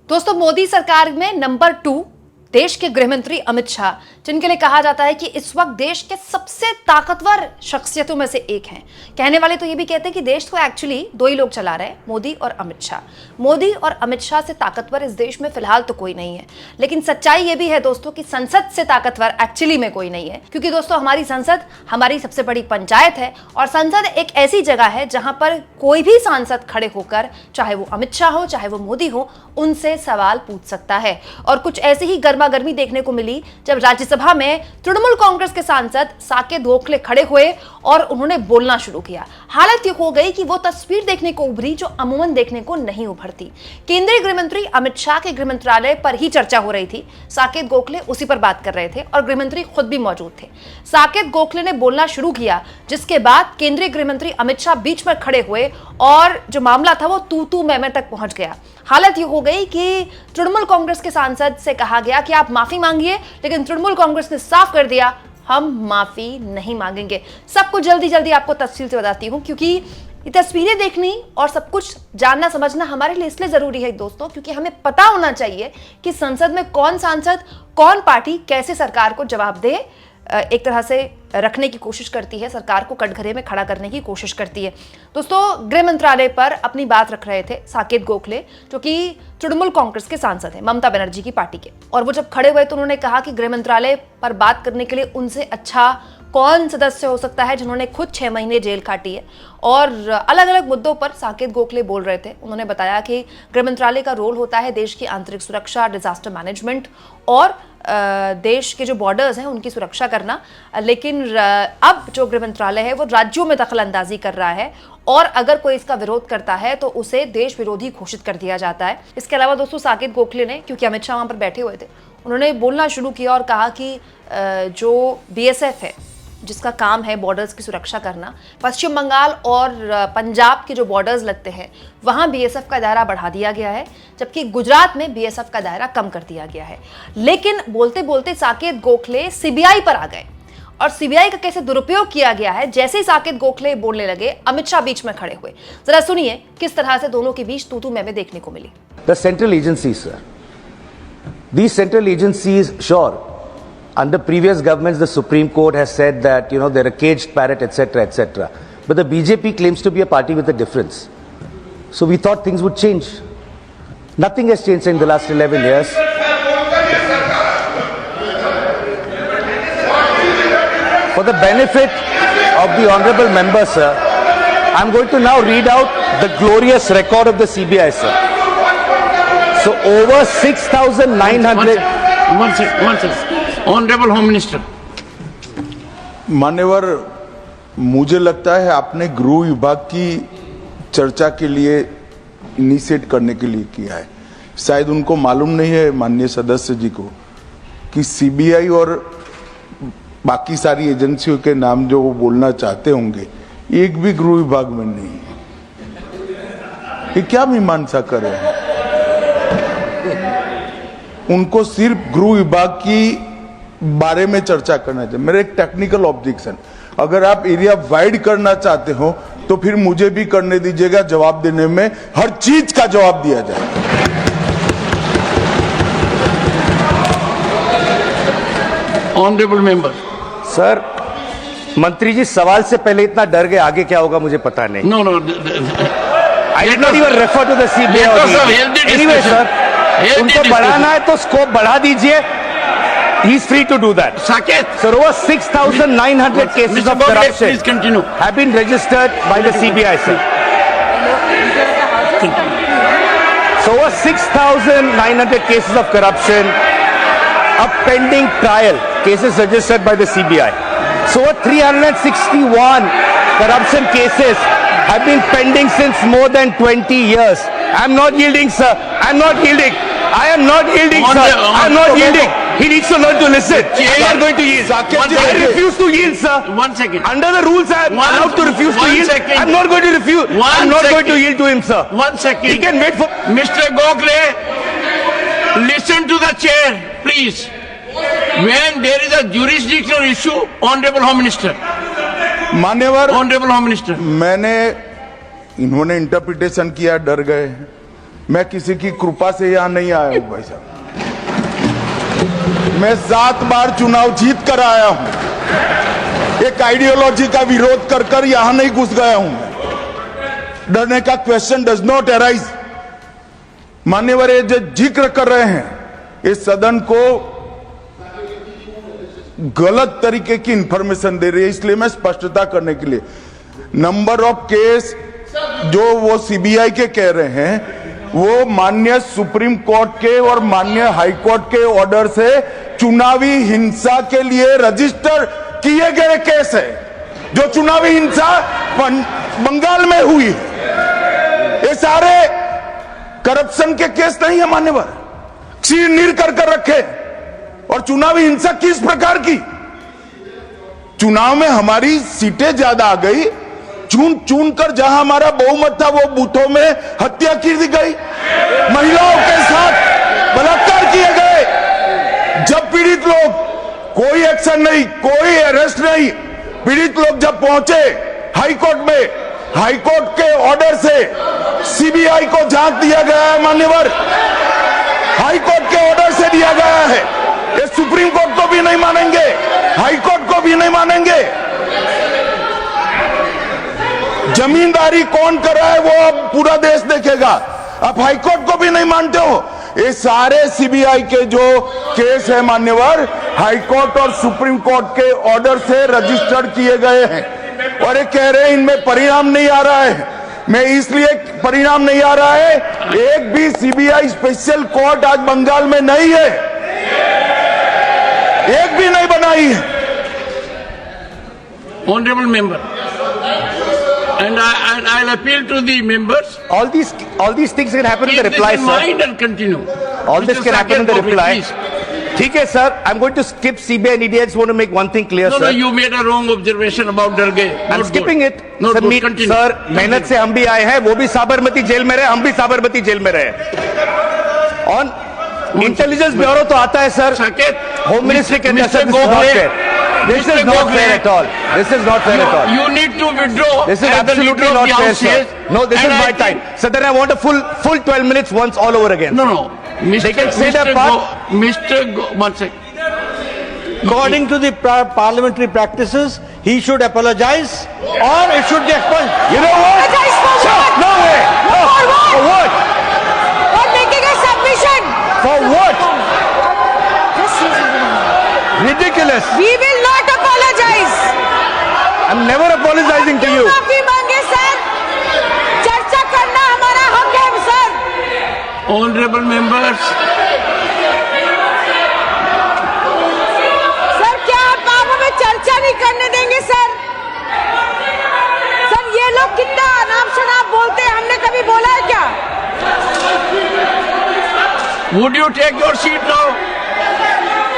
दोस्तों, मोदी सरकार में नंबर 2 देश के गृहमंत्री अमित शाह, जिनके लिए कहा जाता है कि इस वक्त देश के सबसे ताकतवर शख्सियतों में से एक हैं। कहने वाले तो ये भी कहते हैं कि देश को एक्चुअली 2 ही लोग चला रहे हैं, मोदी और अमित शाह। मोदी और अमित शाह से ताकतवर इस देश में फिलहाल तो कोई नहीं है, लेकिन सच्चाई ये भी है दोस्तों कि संसद से ताकतवर एक्चुअली में कोई नहीं है। क्योंकि दोस्तों, हमारी संसद हमारी सबसे बड़ी पंचायत है और संसद एक ऐसी जगह है जहां पर कोई भी सांसद खड़े होकर, चाहे वो अमित शाह हो चाहे वो मोदी हो, उनसे सवाल पूछ सकता है। और कुछ ऐसी ही गर्मी देखने को मिली जब राज्यसभा में तृणमूल कांग्रेस के सांसद साकेत गोखले खड़े हुए और उन्होंने बोलना शुरू किया। हालत ये हो गई कि वो तस्वीर देखने को उभरी जो अमूमन देखने को नहीं उभरती। केंद्रीय गृहमंत्री अमित शाह के गृह मंत्रालय पर ही चर्चा हो रही थी। साकेत गोखले उसी पर बात कर रहे थे और गृहमंत्री खुद भी मौजूद थे। साकेत गोखले ने बोलना शुरू किया, जिसके बाद केंद्रीय गृहमंत्री अमित शाह बीच में खड़े हुए और जो मामला था वो तू मैं तक पहुंच गया। हालत ये हो गई कि तृणमूल कांग्रेस के सांसद से कहा गया कि आप माफी मांगिए, लेकिन तृणमूल कांग्रेस ने साफ कर दिया, हम माफी नहीं मांगेंगे। सब कुछ जल्दी आपको तफसील से बताती हूं, क्योंकि ये तस्वीरें देखनी और सब कुछ जानना समझना हमारे लिए इसलिए जरूरी है दोस्तों, क्योंकि हमें पता होना चाहिए कि संसद में कौन सांसद, कौन पार्टी कैसे सरकार को जवाब दे, एक तरह से रखने की कोशिश करती है, सरकार को कटघरे में खड़ा करने की कोशिश करती है। दोस्तों, गृह मंत्रालय पर अपनी बात रख रहे थे साकेत गोखले, जो कि तृणमूल कांग्रेस के सांसद हैं, ममता बनर्जी की पार्टी के। और वो जब खड़े हुए तो उन्होंने कहा कि गृह मंत्रालय पर बात करने के लिए उनसे अच्छा कौन सदस्य हो सकता है जिन्होंने खुद 6 महीने जेल काटी है। और अलग अलग मुद्दों पर साकेत गोखले बोल रहे थे। उन्होंने बताया कि गृह मंत्रालय का रोल होता है देश की आंतरिक सुरक्षा, डिजास्टर मैनेजमेंट और देश के जो बॉर्डर्स हैं उनकी सुरक्षा करना। लेकिन अब जो गृह मंत्रालय है वो राज्यों में दखल अंदाजी कर रहा है और अगर कोई इसका विरोध करता है तो उसे देश विरोधी घोषित कर दिया जाता है। इसके अलावा दोस्तों, साकेत गोखले ने, क्योंकि अमित शाह वहां पर बैठे हुए थे, उन्होंने बोलना शुरू किया और कहा कि जो BSF है, जिसका काम है बॉर्डर्स की सुरक्षा करना, पश्चिम बंगाल और पंजाब के जो बॉर्डर्स लगते हैं वहां BSF का दायरा बढ़ा दिया गया है, जबकि गुजरात में BSF का दायरा कम कर दिया गया है। लेकिन बोलते बोलते साकेत गोखले CBI पर आ गए और CBI का कैसे दुरुपयोग किया गया है, जैसे ही साकेत गोखले बोलने लगे, अमित शाह बीच में खड़े हुए। जरा सुनिए किस तरह से दोनों के बीच तू मैं देखने को मिली। The central agencies, sir. These central agencies, sure. Under previous governments, the Supreme Court has said that, they're a caged parrot, etc., etc. But the BJP claims to be a party with a difference. So we thought things would change. Nothing has changed in the last 11 years. For the benefit of the honorable member, sir, I'm going to now read out the glorious record of the CBI, sir. So over 6,900... One second. Honorable Home Minister. मान्यवर, मुझे लगता है आपने गृह विभाग की चर्चा के लिए इनिशिएट करने के लिए किया है। शायद उनको मालूम नहीं है माननीय सदस्य जी को कि CBI और बाकी सारी एजेंसियों के नाम जो वो बोलना चाहते होंगे, एक भी गृह विभाग में नहीं है। ये क्या मीमांसा कर रहे हैं? उनको सिर्फ गृह विभाग की बारे में चर्चा करना चाहिए। मेरा एक टेक्निकल ऑब्जेक्शन, अगर आप एरिया वाइड करना चाहते हो तो फिर मुझे भी करने दीजिएगा, जवाब देने में हर चीज का जवाब दिया जाए। Honourable member. सर, मंत्री जी सवाल से पहले इतना डर गए, आगे क्या होगा मुझे पता नहीं। No I did not even refer to the CBI. Anyway, sir, उनको बढ़ाना है तो स्कोप बढ़ा दीजिए. He is free to do that. Saket. Sir, over 6,900 cases of corruption have been registered by the CBI, sir. So over 6,900 cases of corruption, a pending trial, cases registered by the CBI. So over 361 corruption cases have been pending since more than 20 years. I'm not yielding, sir. I'm not yielding. I am not yielding, sir. I'm not yielding. He needs to learn to listen. I'm not going to yield. I refuse to yield, sir. 1 second. Under the rules, I am allowed to refuse to yield. I'm not going to refuse. I'm not going to yield to him, sir. 1 second. He can wait for... Mr. Gokhale, listen to the chair, please. When there is a jurisdictional issue, Honorable Home Minister. मान्यवर, Honorable Home Minister. मैंने, इन्होंने interpretation किया, डर गए। मैं किसी की कृपा से यहां नहीं आया हूं भाई साहब। मैं 7 बार चुनाव जीत कर आया हूं। एक आइडियोलॉजी का विरोध कर यहां नहीं घुस गया हूं मैं। डरने का क्वेश्चन डज नॉट अराइज। मान्यवर ये जो जिक्र कर रहे हैं इस सदन को गलत तरीके की इंफॉर्मेशन दे रही है, इसलिए मैं स्पष्टता करने के लिए नंबर ऑफ केस जो वो सीबीआई के कह रहे हैं वो माननीय सुप्रीम कोर्ट के और माननीय हाई कोर्ट के ऑर्डर से चुनावी हिंसा के लिए रजिस्टर किए गए केस है। जो चुनावी हिंसा बंगाल में हुई, ये सारे करप्शन के केस नहीं है मान्यवर। चीर कर रखे। और चुनावी हिंसा किस प्रकार की? चुनाव में हमारी सीटें ज्यादा आ गई, चुन कर जहां हमारा बहुमत था वो बूथों में हत्या की दी गई, महिलाओं के साथ बलात्कार किए गए। जब पीड़ित लोग, कोई एक्शन नहीं, कोई अरेस्ट नहीं, पीड़ित लोग जब पहुंचे हाई कोर्ट में, हाई कोर्ट के ऑर्डर से सीबीआई को जांच दिया गया है मान्यवर, हाई कोर्ट के ऑर्डर से दिया गया है। ये सुप्रीम कोर्ट को भी नहीं मानेंगे, हाई कोर्ट को भी नहीं मानेंगे। जमींदारी कौन कर रहा है वो अब पूरा देश देखेगा। आप हाई कोर्ट को भी नहीं मानते हो। ये सारे सीबीआई के जो केस है मान्यवर, हाई कोर्ट और सुप्रीम कोर्ट के ऑर्डर से रजिस्टर्ड किए गए हैं और ये कह रहे हैं इनमें परिणाम नहीं आ रहा है। मैं इसलिए परिणाम नहीं आ रहा है, एक भी सीबीआई स्पेशल कोर्ट आज बंगाल में नहीं है, एक भी नहीं बनाई है। Honorable member, and I'll appeal to the members. All these things can happen in the reply, Keep this in sir. mind and continue. All this Mr. can happen in the Saket Gopi, reply. please. ठीक है sir, I'm going to skip CBI and ED. I just want to make one thing clear, No, sir. you made a wrong observation about Darge. I'm skipping it. No, sir, good. Continue. Sir, मेहनत से हम भी आए हैं, वो भी Sabarmati jail में रहे, हम भी साबरमती जेल में रहे। ऑन इंटेलिजेंस ब्यूरो तो आता है सर, Saket, होम मिनिस्ट्री के अंदर, Mr. Sir, this is not fair at all. This is not fair at all. You need to withdraw. This is as the absolutely leader of not the fair, House sir. says. No, this And is I my time. think- So then I want a full 12 minutes once all over again. No. They can say their part. One second. According to the parliamentary practices, he should apologize or it should be expunged. You know what? Apologize for Sir, what? no way. No. For what? For what? For making a submission. For what? Ridiculous. We will not apologize. I'm never apologizing to you. माफी मांगे sir, चर्चा करना हमारा हक है sir. Honorable members, sir क्या आप हमें चर्चा नहीं करने देंगे सर? सर ये लोग कितना अनाप शनाप बोलते हैं, हमने कभी बोला है क्या? would you take your seat now?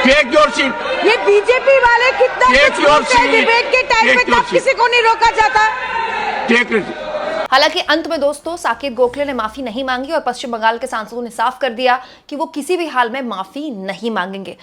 Take your seat. ये बीजेपी वाले कितना Take कुछ your बोलते हैं seat. डिबेट के टाइम Take पे, your कब seat. किसी को नहीं रोका जाता? Take it. हालांकि अंत में दोस्तों साकेत गोखले ने माफी नहीं मांगी और पश्चिम बंगाल के सांसदों ने साफ कर दिया कि वो किसी भी हाल में माफी नहीं मांगेंगे।